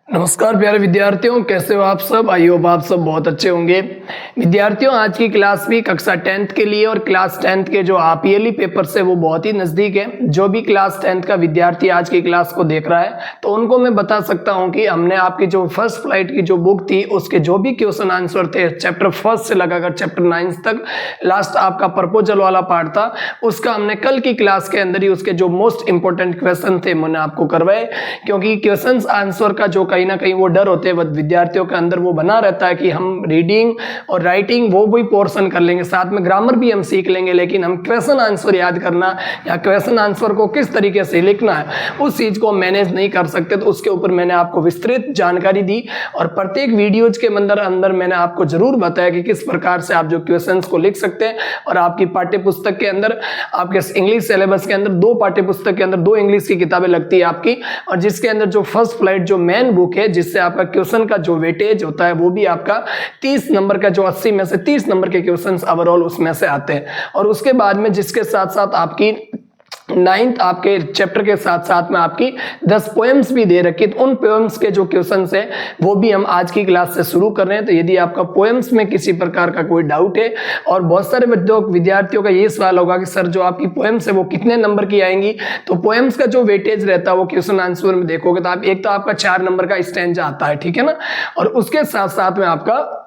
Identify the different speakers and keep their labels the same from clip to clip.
Speaker 1: नमस्कार प्यारे विद्यार्थियों, कैसे हो आप सब। आई होप आप सब बहुत अच्छे होंगे। विद्यार्थियों, आज की क्लास भी कक्षा 10th के लिए और क्लास 10th के जो ईयरली पेपर्स है वो बहुत ही नज़दीक है। जो भी क्लास 10th का विद्यार्थी आज की क्लास को देख रहा है तो उनको मैं बता सकता हूं कि हमने आपकी जो फर्स्ट फ्लाइट की जो बुक थी उसके जो भी क्वेश्चन आंसर थे चैप्टर 1 से लगाकर चैप्टर 9 तक, लास्ट आपका प्रपोजल वाला पार्ट था, उसका हमने कल की क्लास के अंदर ही उसके जो मोस्ट इंपोर्टेंट क्वेश्चन थे मैंने आपको करवाए। क्योंकि क्वेश्चन आंसर का जो कहीं ना कहीं वो डर होते हैं विद्यार्थियों के अंदर, वो बना रहता है कि हम रीडिंग और राइटिंग वो भी पोर्शन कर लेंगे, साथ में ग्रामर भी हम सीख लेंगे, लेकिन हम क्वेश्चन आंसर याद करना या क्वेश्चन आंसर को किस तरीके से लिखना है उस चीज को मैनेज नहीं कर सकते। तो उसके ऊपर मैंने आपको विस्तृत जानकारी दी और प्रत्येक वीडियोज के अंदर मैंने आपको जरूर बताया कि किस प्रकार से आप जो क्वेश्चंस को लिख सकते हैं। और आपकी पाठ्य पुस्तक के अंदर, आपके इंग्लिश सिलेबस के अंदर 2 पाठ्य पुस्तक के अंदर 2 इंग्लिश की किताबें लगती है आपकी, और जिसके अंदर जो फर्स्ट फ्लाइट जो मेन बुक है जिससे आपका क्वेश्चन का जो वेटेज होता है वो भी आपका 30 नंबर का, जो 80 में से 30 नंबर के क्वेश्चंस ओवरऑल उसमें से आते हैं। और उसके बाद में जिसके साथ साथ आपकी 9th आपके चैप्टर के साथ साथ में आपकी 10 पोएम्स भी दे रखी, तो उन पोएम्स के जो क्वेश्चंस है वो भी हम आज की क्लास से शुरू कर रहे हैं। तो यदि आपका पोएम्स में किसी प्रकार का कोई डाउट है, और बहुत सारे विद्यार्थियों का ये सवाल होगा कि सर जो आपकी पोएम्स है वो कितने नंबर की आएंगी, तो पोएम्स का जो वेटेज रहता है वो क्वेश्चन आंसर में देखोगे तो आप एक तो आपका 4 नंबर का स्टैंजा आता है, ठीक है ना, और उसके साथ साथ में आपका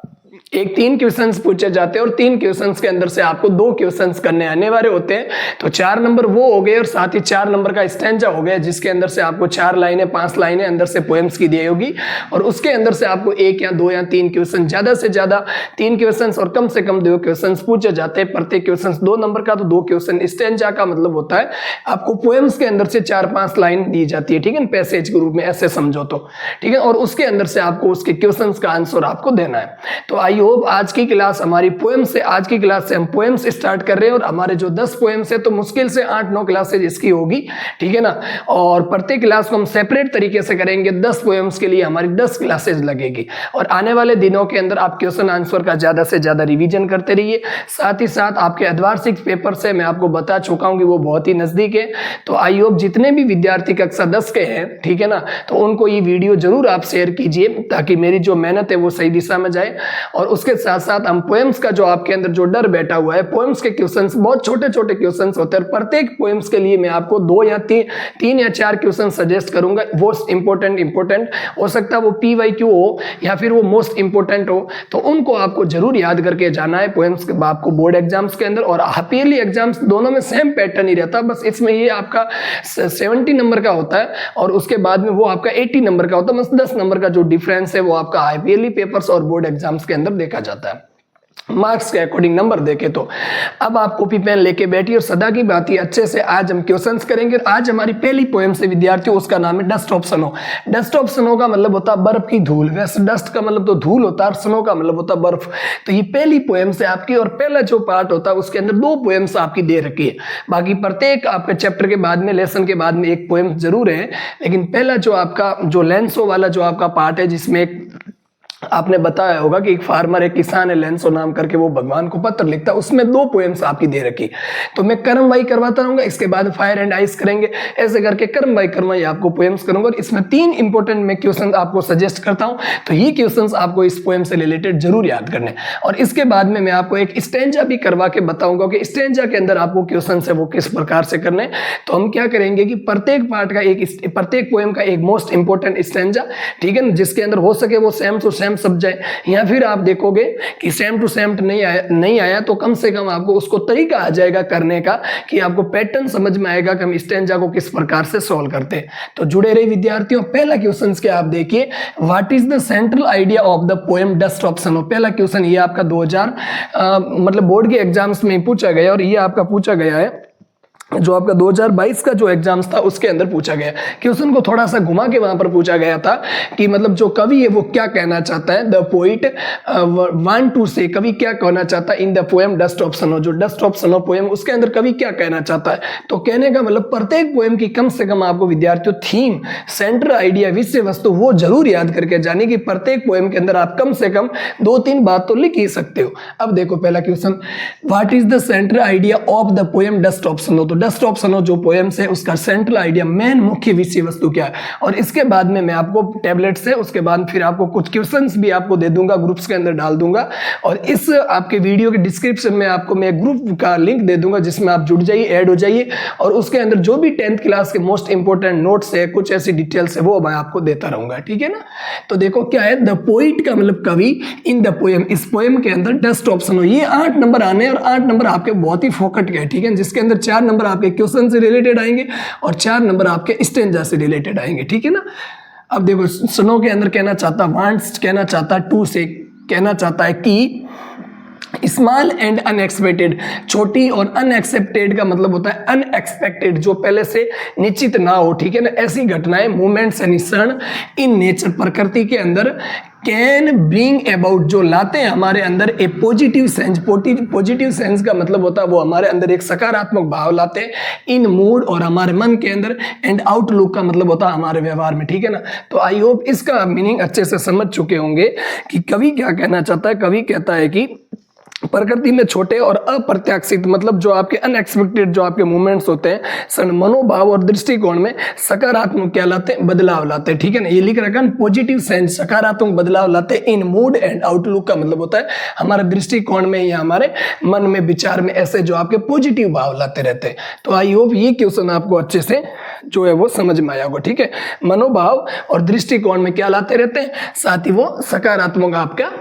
Speaker 1: 3 क्वेश्चंस पूछे जाते हैं और 3 क्वेश्चंस के अंदर से आपको 2 क्वेश्चंस करने आने वाले होते हैं। तो 4 नंबर वो हो गए और साथ ही 4 नंबर का स्टैंजा हो गया, जिसके अंदर से आपको 4 लाइनें 5 लाइनें अंदर से पोएम्स की दी होगी, और उसके अंदर से आपको 1 या 2 या 3 क्वेश्चन, ज्यादा से ज्यादा 3 क्वेश्चंस और कम से कम 2 क्वेश्चंस पूछे जाते हैं। प्रत्येक क्वेश्चन 2 नंबर का, तो 2 क्वेश्चन स्टैंजा का मतलब होता है आपको पोएम्स के अंदर से 4-5 लाइन दी जाती है, ठीक है, पैसेज के रूप में, ऐसे समझो तो, ठीक है, और उसके अंदर से आपको उसके क्वेश्चंस का आंसर आपको देना है। तो आई होप आज की क्लास हमारी पोएम से, आज की क्लास से हम पोएम्स स्टार्ट कर रहे हैं, और हमारे जो 10 पोएम्स है तो मुश्किल से 8-9 क्लासेज इसकी होगी, ठीक है ना, और प्रत्येक क्लास को हम सेपरेट तरीके से करेंगे। 10 पोएम्स के लिए हमारी 10 क्लासेज लगेगी, और आने वाले दिनों के अंदर आप क्वेश्चन आंसर का ज्यादा से ज्यादा रिवीजन करते रहिए। साथ ही साथ आपके अर्धवार्षिक पेपर से मैं आपको बता चुका हूं कि वो बहुत ही नजदीक है, तो आई होप जितने भी विद्यार्थी कक्षा 10 के हैं, ठीक है ना, तो उनको ये वीडियो जरूर आप शेयर कीजिए ताकि मेरी जो मेहनत है वो सही दिशा में जाए। और उसके साथ साथ हम पोएम्स का जो आपके अंदर जो डर बैठा हुआ है, पोएम्स के क्वेश्चंस बहुत छोटे छोटे क्वेश्चंस होते हैं, प्रत्येक पोएम्स के लिए मैं आपको 2 या 3 या 4 क्वेश्चन सजेस्ट करूंगा। मोस्ट इंपोर्टेंट हो सकता है वो PYQ हो या फिर वो मोस्ट इंपोर्टेंट हो, तो उनको आपको जरूर याद करके जाना है पोएम्स के आपको बोर्ड एग्जाम्स के अंदर। और ईयरली एग्जाम्स दोनों में सेम पैटर्न ही रहता है, बस इसमें ये आपका 70 नंबर का होता है और उसके बाद में वो आपका 80 नंबर का होता है, बस 10 नंबर का जो डिफरेंस है वो आपका ईयरली पेपर्स और बोर्ड एग्जाम्स के अंदर देखा जाता है, मार्क्स के अकॉर्डिंग नंबर देखे। तो अब आप कॉपी पेन लेके बैठिए और सदा की बात ही अच्छे से आज हम क्वेश्चंस करेंगे। आज हमारी पहली पोएम से विद्यार्थियों, उसका नाम है dust of snow. Dust of snow का मतलब होता है बर्फ की धूल, वैसे डस्ट का मतलब तो धूल होता है और स्नो का मतलब होता है बर्फ। तो ये पहली पोएम से आपकी, और पहला जो पार्ट होता है उसके अंदर 2 पोएम्स आपकी दे रखी है। बाकी प्रत्येक आपके चैप्टर के बाद में, लेसन के बाद में 1 पोएम जरूर है, लेकिन पहला जो आपका जो लेंसो वाला जो आपका पार्ट है, जिसमें आपने बताया होगा कि एक फार्मर, एक किसान है, लेंसो नाम करके, वो भगवान को पत्र लिखता है, उसमें 2 पोएम्स आपकी दे रखी। तो मैं कर्म वाई करवाता रहूंगा, इसके बाद फायर एंड आइस करेंगे, ऐसे करके कर्म वाई आपको पोएम्स करूंगा। और इसमें 3 इंपोर्टेंट मैं क्वेश्चन आपको सजेस्ट करता हूं, तो ये क्वेश्चंस आपको इस पोएम से रिलेटेड जरूर याद करने। और इसके बाद में मैं आपको एक स्टैंजा भी करवा के बताऊंगा कि स्टैंजा के अंदर आपको क्वेश्चन है वो किस प्रकार से करने। तो हम क्या करेंगे कि प्रत्येक पार्ट का प्रत्येक पोएम का एक मोस्ट इंपोर्टेंट स्टैंजा, ठीक है ना, जिसके अंदर हो सके वो सेम टू सेम सब जाए, या फिर आप देखोगे कि सेम टू सेम नहीं आया तो कम से कम आपको उसको तरीका आ जाएगा करने का, कि आपको पैटर्न समझ में आएगा कि हम स्टैंजा को किस प्रकार से सॉल्व करते हैं। तो जुड़े रहिए विद्यार्थियों। पहला क्वेश्चन क्या आप देखिए, what is the central idea of the poem dust of snow. पहला क्वेश्चन ये आपका 2000 मतलब बोर्ड के एग्जाम्स में पूछा गया, और ये आपका पूछा गया है जो आपका 2022 का जो एग्जाम्स था उसके अंदर पूछा गया। क्वेश्चन को थोड़ा सा घुमा के वहां पर पूछा गया था कि मतलब जो कवि है वो क्या कहना चाहता है, द पोइट वांट टू से, कवि क्या कहना चाहता है in the poem dust of snow. जो डस्ट ऑफ स्नो पोएम, उसके अंदर कवि क्या कहना चाहता है। तो कहने का मतलब प्रत्येक पोएम की कम से कम आपको विद्यार्थियों थीम, सेंटर आइडिया, विषय वस्तु वो जरूर याद करके जाने की। प्रत्येक पोएम के अंदर आप कम से कम 2-3 बात तो लिख ही सकते हो। अब देखो पहला question, what is the centre idea of the poem dust of snow. तो डस्ट ऑफ स्नो जो पोएम्स है उसका सेंट्रल आइडिया, मेन मुख्य विषय वस्तु क्या है, और इसके बाद में मैं आपको टैबलेट से उसके बाद फिर आपको कुछ क्वेश्चंस भी आपको दे दूंगा, ग्रुप्स के अंदर डाल दूंगा, और इस आपके वीडियो के डिस्क्रिप्शन में आपको मैं ग्रुप का लिंक दे दूंगा जिसमें आप जुड़ जाइए, ऐड हो जाइए, और उसके अंदर जो भी 10th क्लास के मोस्ट इंपोर्टेंट नोट्स है, कुछ ऐसी डिटेल्स है, वो मैं आपको देता रहूंगा, ठीक है ना। तो देखो क्या है, द पोइट का मतलब कवि, इन द पोएम, इस पोएम के अंदर डस्ट ऑफ स्नो, ये 8 नंबर आने और 8 नंबर आपके बहुत ही फोकट के, ठीक है, जिसके अंदर 4 नंबर आपके क्वेश्चन से रिलेटेड आएंगे और 4 नंबर आपके स्टेंजा से रिलेटेड आएंगे, ठीक है ना। अब देखो स्नो के अंदर कहना चाहता, वांट्स कहना चाहता, टू से कहना चाहता है कि स्मॉल एंड अनएक्सपेक्टेड, छोटी और अनएक्सेप्टेड का मतलब होता है अनएक्सपेक्टेड, जो पहले से निश्चित ना हो, ठीक है ना, ऐसी घटनाएं, मूवमेंट्स यानी क्षण इन नेचर, प्रकृति के अंदर, कैन ब्रिंग अबाउट, जो लाते हैं हमारे अंदर ए पॉजिटिव सेंस, पॉजिटिव सेंस का मतलब होता है वो हमारे अंदर एक सकारात्मक भाव लाते हैं, इन मूड और हमारे मन के अंदर, एंड आउटलुक का मतलब होता है हमारे व्यवहार में, ठीक है ना। तो आई होप इसका मीनिंग अच्छे से समझ चुके होंगे कि कवि क्या कहना चाहता है। कवि कहता है कि प्रकृति में छोटे और अप्रत्याशित, मतलब जो आपके अनएक्सपेक्टेड जो आपके मूवमेंट्स होते हैं, सन मनोभाव और दृष्टिकोण में सकारात्मक क्या लाते हैं, बदलाव लाते हैं, ठीक है ना। ये लिख रखा है पॉजिटिव सेंस, सकारात्मक बदलाव लाते हैं, इन मूड एंड आउटलुक का मतलब होता है हमारे दृष्टिकोण में या हमारे मन में, विचार में, ऐसे जो आपके पॉजिटिव भाव लाते रहते हैं। तो आई होप ये क्वेश्चन आपको अच्छे से जो है वो समझ में आया होगा, ठीक है। मनोभाव और दृष्टिकोण में क्या लाते रहते हैं, साथ ही वो सकारात्मक आपका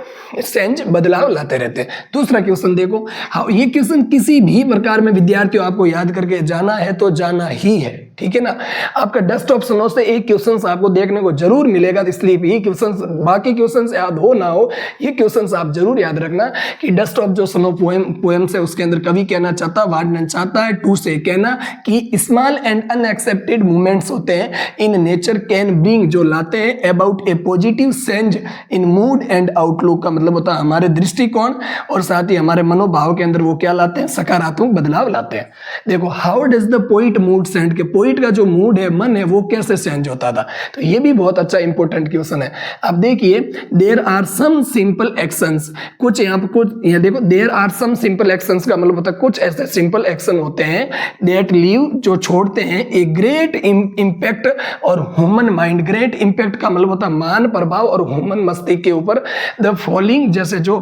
Speaker 1: सेंस बदलाव लाते रहते हैं। दूसरा क्वेश्चन देखो, ये क्वेश्चन किसी भी प्रकार में विद्यार्थियों आपको याद करके जाना है तो जाना ही है, ठीक है ना। आपका डस्ट ऑफ स्नो से एक क्वेश्चन आपको देखने को जरूर मिलेगा, इसलिए ये क्वेश्चन, बाकी क्वेश्चन याद हो ना हो, ये क्वेश्चन आप जरूर याद रखना कि डस्ट ऑफ जो स्नो पोएम्स है उसके अंदर कवि कहना चाहता, वार्डन चाहता है, टू से कहना कि स्मॉल एंड अनएक्सेप्टेड मूवमेंट्स होते हैं इन नेचर, कैन ब्रिंग जो लाते हैं about A positive sense in mood and outlook का मतलब होता है हमारे दृष्टिकोण, और साथ ही हमारे मनोभाव के अंदर वो क्या लाते हैं, सकारात्मक बदलाव लाते हैं। देखो how does the poet mood send, के पोइट का जो मूड है, मन है, वो कैसे चेंज होता था। तो ये भी बहुत अच्छा इंपॉर्टेंट क्वेश्चन है। अब देखिए, there are some simple actions, कुछ यहाँ पर कुछ यहाँ देखो, there are some simple actions का मतलब होता है कुछ ऐसे सिंपल एक्शन होते हैं दैट लीव जो छोड़ते हैं ए ग्रेट इम्पैक्ट और ह्यूमन माइंड, ग्रेट इम्पैक्ट का मतलब होता है मान प्रभाव और ह्यूमन मस्तिष्क के ऊपर। द फॉलोइंग जैसे जो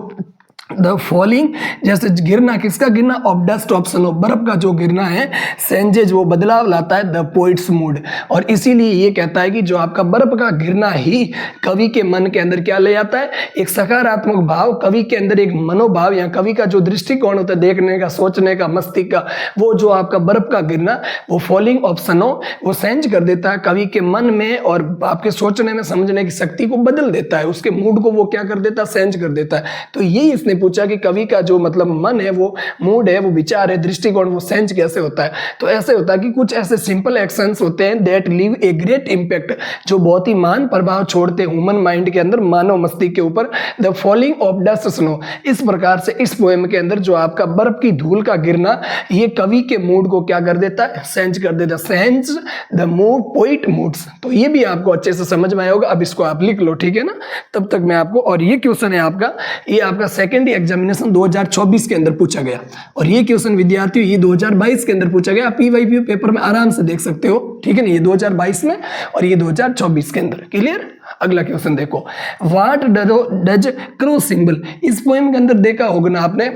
Speaker 1: द फॉलिंग जैसे गिरना, किसका गिरना, ऑफ डस्ट ऑफ स्नो, बर्फ का जो गिरना है, सेंजेज वो बदलाव लाता है द पोइट्स मूड, और इसीलिए ये कहता है कि जो आपका बर्फ का गिरना ही कवि के मन के अंदर क्या ले आता है, एक सकारात्मक भाव, कवि के अंदर एक मनोभाव या कवि का जो दृष्टिकोण होता है देखने का, सोचने का, मस्तिष्क का, वो जो आपका बर्फ का गिरना, वो फॉलिंग ऑफ स्नो वो सेंज कर देता है कवि के मन में, और आपके सोचने में, समझने की शक्ति को बदल देता है, उसके मूड को वो क्या कर देता है, सेंज कर देता है। तो यही इसने पूछा कि कवि का जो मतलब मन है, वो मूड है, वो विचार है, दृष्टिकोण, वो सेंस कैसे होता है। तो ऐसे होता है कि कुछ ऐसे सिंपल एक्शंस होते हैं that leave a great impact, जो बहुत ही मान प्रभाव छोड़ते हैं ह्यूमन माइंड के अंदर, मानव मस्तिष्क के ऊपर। The falling of dust snow, इस प्रकार से इस पोएम के अंदर जो आपका बर्फ की धूल का गिरना, ये कवि के मूड को क्या कर देता है, सेंस कर देता है, sense the mood poet moods. तो ये भी आपको अच्छे से समझ में आया होगा। अब इसको आप लिख लो, ठीक है ना, तब तक मैं आपको, और ये क्वेश्चन है आपका, ये आपका सेकेंड एग्जामिनेशन 2024 के अंदर पूछा गया, और ये क्वेश्चन विद्यार्थियों ये 2022 के अंदर पूछा गया। पीवाईक्यू पेपर में आराम से देख सकते हो, ठीक है ना, ये 2022 में और ये 2024 के अंदर। क्लियर। अगला क्वेश्चन देखो, व्हाट डज क्रो सिंबल, इस पोएम के अंदर देखा होगा ना आपने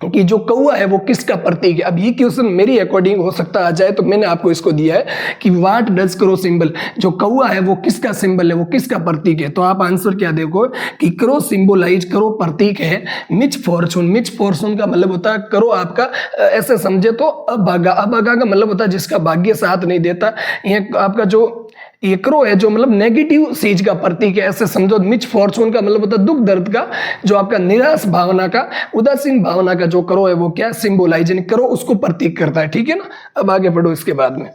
Speaker 1: कि जो कौआ है वो किसका प्रतीक है। अब ये क्वेश्चन मेरी अकॉर्डिंग हो सकता आ जाए, तो मैंने आपको इसको दिया है कि व्हाट डज क्रो सिंबल, जो कौआ है वो किसका सिंबल है, वो किसका प्रतीक है। तो आप आंसर क्या देखो कि क्रो सिंबलाइज, क्रो प्रतीक है मिच फॉर्चून, मिच फॉर्चून का मतलब होता है, क्रो आपका ऐसे समझे तो अभागा, अभागा का मतलब होता है जिसका भाग्य साथ नहीं देता। ये आपका जो ये क्रो है जो मतलब नेगेटिव चीज का प्रतीक है, ऐसे समझो। मिच फॉर्चून का मतलब होता है दुख दर्द का, जो आपका निराश भावना का, उदासीन भावना का जो क्रो है वो क्या सिंबलाइज, यानी क्रो उसको प्रतीक करता है, ठीक है ना। अब आगे बढ़ो इसके बाद में,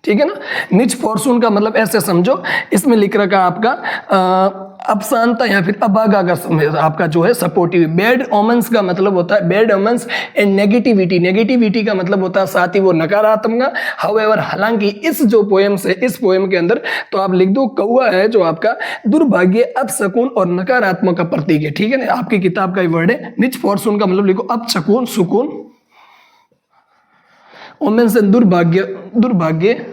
Speaker 1: ठीक है ना। मिच फॉर्चून का मतलब ऐसे समझो, इसमें लिख रखा आपका अपशांता या फिर अभागा का आपका जो है सपोर्टिव। बैड ओमेंस का मतलब होता है bad omens and negativity. Negativity का मतलब होता है साथ ही वो नकारात्मक। हाउएवर हालांकि इस जो पोएम से इस पोएम के अंदर तो आप लिख दो कौवा है जो आपका दुर्भाग्य, अपशकुन और नकारात्मक का प्रतीक है। ठीक है ना, आपकी किताब का ये वर्ड है। मिसफॉर्चून का मतलब लिखो अपशकुन, सुकून, ओमेंस दुर्भाग्य, दुर्भाग्य।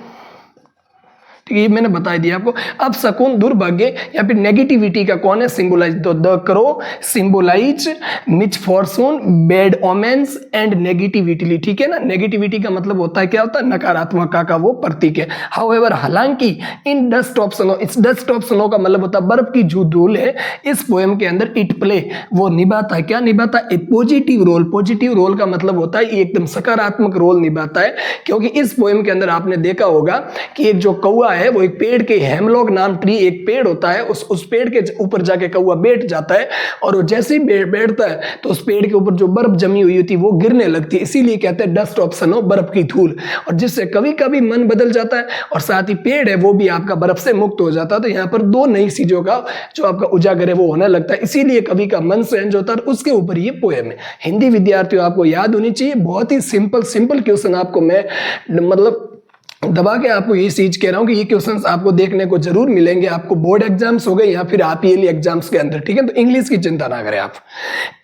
Speaker 1: ठीक है, ये मैंने बता दिया आपको। अब शकुन दुर्भाग्य या फिर नेगेटिविटी का कौन है सिंबलाइज, तो the crow symbolize misfortune, bad omens and negativity. ठीक है ना, नेगेटिविटी का मतलब होता है क्या होता है नकारात्मकता का वो प्रतीक है। हाउएवर हालांकि इन डस्ट ऑफ स्नो, इस डस्ट ऑफ स्नो का मतलब होता है बर्फ की जो धूल है। इस पोएम के अंदर इट प्ले वो निभाता है, क्या निभाता है, ए पॉजिटिव रोल। पॉजिटिव रोल का मतलब होता है एकदम सकारात्मक रोल निभाता है, क्योंकि इस पोएम के अंदर आपने देखा होगा कि एक जो कौवा है वो एक पेड़ के हेमलॉक नाम ट्री एक पेड़ होता है, उस पेड़ के ऊपर जाके कौवा बैठ जाता है और वो जैसे ही बैठता है तो उस पेड़ के ऊपर जो बर्फ जमी हुई होती है वो गिरने लगती है, इसीलिए कहते हैं डस्ट ऑफ स्नो, बर्फ की धूल। और जिससे कभी कभी मन बदल जाता है और साथ ही पेड़ है वो भी आपका बर्फ से मुक्त हो जाता है। तो यहाँ पर दो नई चीजों का जो आपका उजागर है वो होने लगता है, इसीलिए कवि का मन चेंज होता है। उसके ऊपर ये पोएम है। हिंदी विद्यार्थियों आपको याद होनी चाहिए, बहुत ही सिंपल क्वेश्चन आपको मैं मतलब दबा के आपको ये चीज कह रहा हूं कि ये क्वेश्चंस आपको देखने को जरूर मिलेंगे, आपको बोर्ड एग्जाम्स हो गए या फिर आरपीएल एग्जाम्स के अंदर। ठीक है, तो इंग्लिश की चिंता ना करें आप।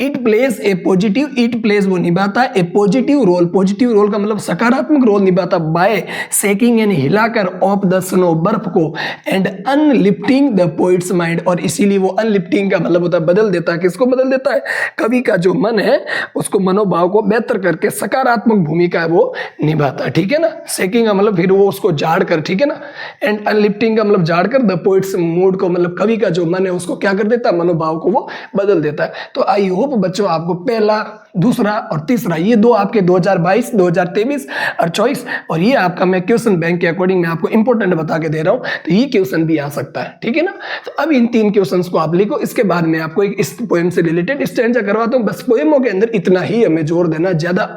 Speaker 1: It place a positive, it place वो निभाता है ए पॉजिटिव रोल। पॉजिटिव रोल का मतलब सकारात्मक रोल निभाता बाय सेकिंग एंड हिलाकर ऑफ द स्नो, बर्फ को, एंड अनलिफ्टिंग द पोइट्स माइंड। और इसीलिए वो अनलिफ्टिंग का मतलब होता है बदल देता है। किसको बदल देता है, कवि का जो मन है उसको मनोभाव को बेहतर करके सकारात्मक भूमिका वो निभाता है। ठीक है ना, सेकिंग का मतलब वो उसको झाड़ कर, ठीक है ना, एंड अनलिफ्टिंग का मतलब झाड़ कर, द पोइट्स मूड को मतलब कवि का जो मन है उसको क्या कर देता है, मनोभाव को वो बदल देता है। तो आई होप बच्चों आपको पहला, दूसरा और तीसरा ये दो आपके 2022, 2023 और 24 और ये आपका मैं क्वेश्चन बैंक के अकॉर्डिंग मैं आपको इंपॉर्टेंट बता के दे रहा हूं, तो ये क्वेश्चन भी आ सकता है। ठीक है ना, तो अब इन तीन क्वेश्चंस को आप लिखो, इसके बाद मैं आपको एक इस पोएम से रिलेटेड स्टैंजा करवाता हूं। बस पोएमों के अंदर इतना ही हमें जोर देना, ज्यादा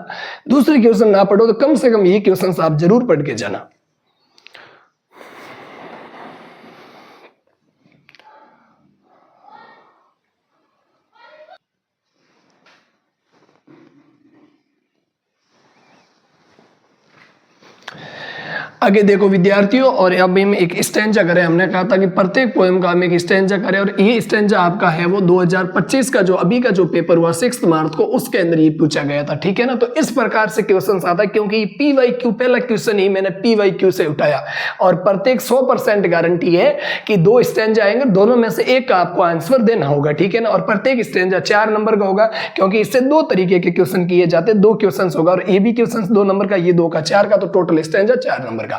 Speaker 1: दूसरे क्वेश्चन ना पढ़ो, तो कम से कम ये क्वेश्चन आप जरूर पढ़ के जाना। आगे देखो विद्यार्थियों, और अब हम एक स्टैंजा करें। हमने कहा था कि प्रत्येक पोएम का हम एक स्टैंजा करें, और ये स्टैंजा आपका है वो 2025 का जो अभी का जो पेपर हुआ 6 मार्च को, उसके अंदर ये पूछा गया था। ठीक है ना, तो इस प्रकार से क्वेश्चन आता है, क्योंकि PYQ पहला क्वेश्चन ही मैंने PYQ से उठाया, और प्रत्येक 100% गारंटी है कि 2 स्टैंजा आएंगे, दोनों में से एक का आपको आंसर देना होगा। ठीक है ना, और प्रत्येक स्टैंजा 4 नंबर का होगा, क्योंकि इससे 2 तरीके के क्वेश्चन किए जाते हैं, 2 क्वेश्चन होगा, और ये भी क्वेश्चन 2 नंबर का, ये 2 का 4 का, तो टोटल स्टैंजा 4 नंबर का।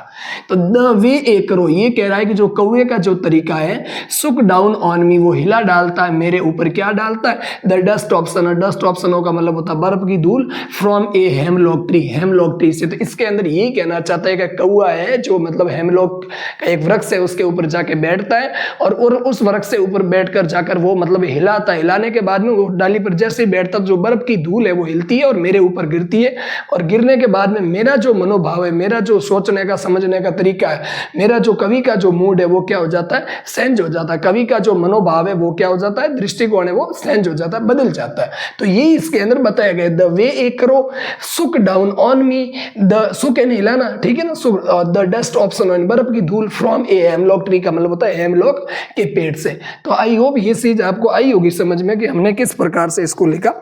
Speaker 1: तो द वे ए करो, ये कह रहा है कि जो कौवे का जो तरीका है, सुक डाउन ऑन मी, वो हिला डालता है मेरे ऊपर, क्या डालता है, the dust of snow. Dust of snow का मतलब होता है बर्फ की धूल, from a hemlock tree, hemlock tree से। तो इसके अंदर ये कहना चाहता है कि कौवा है जो मतलब हेमलॉक का एक वृक्ष है उसके ऊपर जाके बैठता है, और उस वृक्ष से ऊपर बैठकर जाकर वो मतलब हिलाता है, हिलाने के बाद में वो डाली पर जैसे ही बैठता जो बर्फ की धूल है वो हिलती है और मेरे ऊपर गिरती है, और गिरने के बाद में मेरा जो मनोभाव है, मेरा जो सोचने का समझने का तरीका है, मेरा जो कवि का जो मूड है वो क्या हो जाता है, चेंज हो जाता है। कवि का जो मनोभाव है वो क्या हो जाता है, दृष्टिकोण है वो चेंज हो जाता है, बदल जाता है। तो ये इसके अंदर बताया गया, द वे ए करो सुक डाउन ऑन मी, द सुक एंड हिलाना, ठीक है ना, द डस्ट ऑफ स्नो, बर्फ की धूल, फ्रॉम ए हेमलॉक ट्री का मतलब होता है हेमलॉक के पेड़ से। तो आई होप ये चीज आपको आई होगी समझ में कि हमने किस प्रकार से इसको लिखा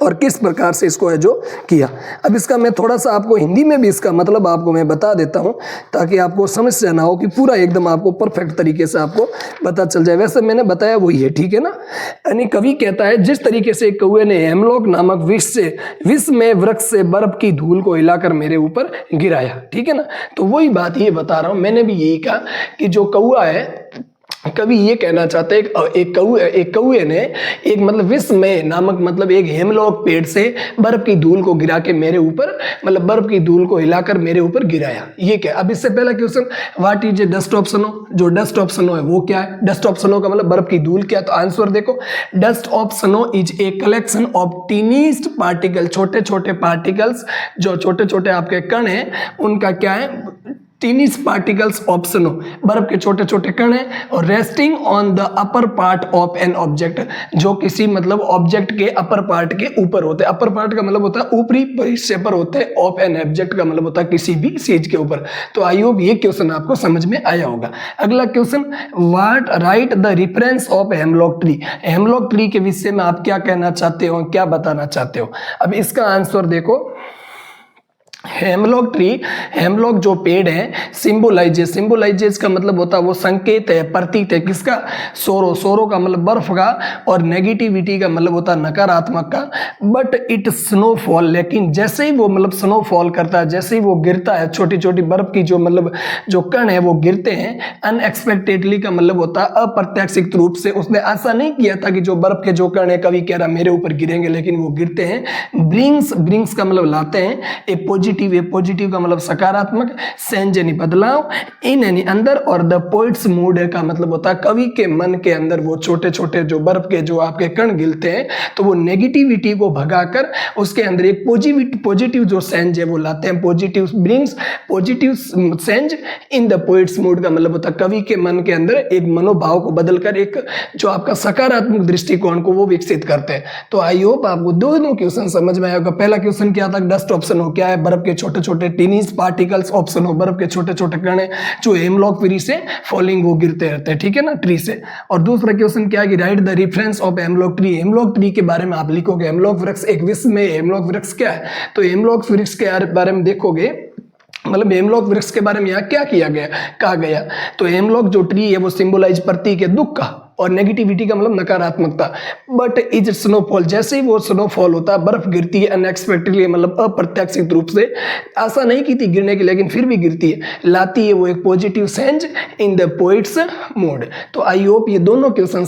Speaker 1: और किस प्रकार से इसको है जो किया। अब इसका मैं थोड़ा सा आपको हिंदी में भी इसका मतलब आपको मैं बता देता हूं, ताकि आपको समस्या ना हो कि पूरा एकदम आपको परफेक्ट तरीके से आपको पता चल जाए। वैसे मैंने बताया वही है, ठीक है ना। यानी कवि कहता है, जिस तरीके से कौवे ने हेमलॉक नामक विष में वृक्ष से बर्फ की धूल को हिलाकर मेरे ऊपर गिराया, ठीक है ना, तो वही बात ये बता रहा हूं। मैंने भी यही कहा कि जो कौवा है, कवि ये कहना चाहते हैं एक कौवे ने एक मतलब विश्व में नामक मतलब एक हेमलॉक पेड़ से बर्फ की धूल को गिरा के मेरे ऊपर मतलब बर्फ की धूल को हिलाकर मेरे ऊपर गिराया। ये क्या, अब इससे पहला question, what is a dust of snow, जो डस्ट ऑफ स्नो है वो क्या है, डस्ट ऑफ स्नो का मतलब बर्फ की धूल क्या, तो आंसर देखो, dust of snow is a collection of tiniest particle, छोटे छोटे पार्टिकल्स, जो छोटे छोटे आपके कण हैं उनका क्या है, टीनी पार्टिकल्स ऑफ स्नो, बर्फ के छोटे छोटे कण हैं और resting on the upper part of an object, जो किसी मतलब ऑब्जेक्ट के अपर पार्ट के ऊपर होते हैं। अपर पार्ट का मतलब होता है ऊपरी हिस्से पर होते हैं, ऑफ एन ऑब्जेक्ट का मतलब होता है किसी भी चीज के ऊपर। तो आई होप ये क्वेश्चन आपको समझ में आया होगा। अगला question, what right the reference of hemlock tree. Hemlock tree के विषय में आप क्या कहना चाहते हो, क्या बताना चाहते हो। अब इसका आंसर देखो, हेमलॉक ट्री, हेमलॉक जो पेड़ है, सिंबोलाइजेस का मतलब होता है वो संकेत है, प्रतीक है किसका, सोरो का मतलब बर्फ का, और नेगेटिविटी का मतलब होता है नकारात्मक का। बट इट स्नोफॉल, लेकिन जैसे ही वो मतलब स्नोफॉल करता है, जैसे ही वो गिरता है, छोटी छोटी बर्फ की जो मतलब जो कण है वो गिरते हैं, अनएक्सपेक्टेडली का मतलब होता है अप्रत्याशित रूप से। उसने ऐसा नहीं किया था कि जो बर्फ के जो कण है कभी कह रहा मेरे ऊपर गिरेंगे, लेकिन वो गिरते हैं। ब्रिंग्स का मतलब लाते हैं, ए पॉजिटिव का मतलब सकारात्मक, चेंज यानी बदलाव, इन यानी अंदर, और द पोइट्स मूड का मतलब होता है कवि के मन के अंदर वो छोटे छोटे जो बर्फ के जो आपके कण गिरते हैं, तो वो नेगेटिविटी को भगाकर उसके अंदर एक पॉजिटिव जो चेंज है वो लाते हैं। Positive brings positive change in the poets mood का मतलब होता है कवि के मन के अंदर एक मनोभाव को बदलकर एक जो आपका सकारात्मक दृष्टिकोण को वो विकसित करते हैं। तो आई होप आपको दोनों क्वेश्चन समझ में आया होगा। पहला क्वेश्चन क्या था, डस्ट ऑप्शन हो, क्या है, बर्फ के छोटे छोटे टीनीज पार्टिकल्स ऑप्शन हो, बर्फ के छोटे छोटे कण है जो हेमलॉक ट्री से फॉलिंग वो गिरते रहते हैं, ठीक है ना, ट्री से। और दूसरा क्वेश्चन क्या है कि right the reference of hemlock tree. Hemlock tree के बारे में आप लिखोगे, हेमलॉक वृक्ष एक विश्व में हेमलॉक वृक्ष क्या है, तो हेमलॉक वृक्ष के बारे में देखोगे, मतलब हेमलॉक वृक्ष के बारे में यहाँ क्या किया गया, कहा गया, तो हेमलॉक जो ट्री है वो सिंबलाइज प्रतीक है दुख का, और नेगेटिविटी का मतलब नकारात्मकता। बट इज स्नोफॉल, जैसे ही वो स्नोफॉल होता है, बर्फ गिरती है अनएक्सपेक्टेडली, मतलब अप्रत्याशित रूप से, ऐसा नहीं की थी गिरने की, लेकिन फिर भी गिरती है, लाती है वो एक positive change in the poets mood. तो आई होप ये दोनों क्वेश्चन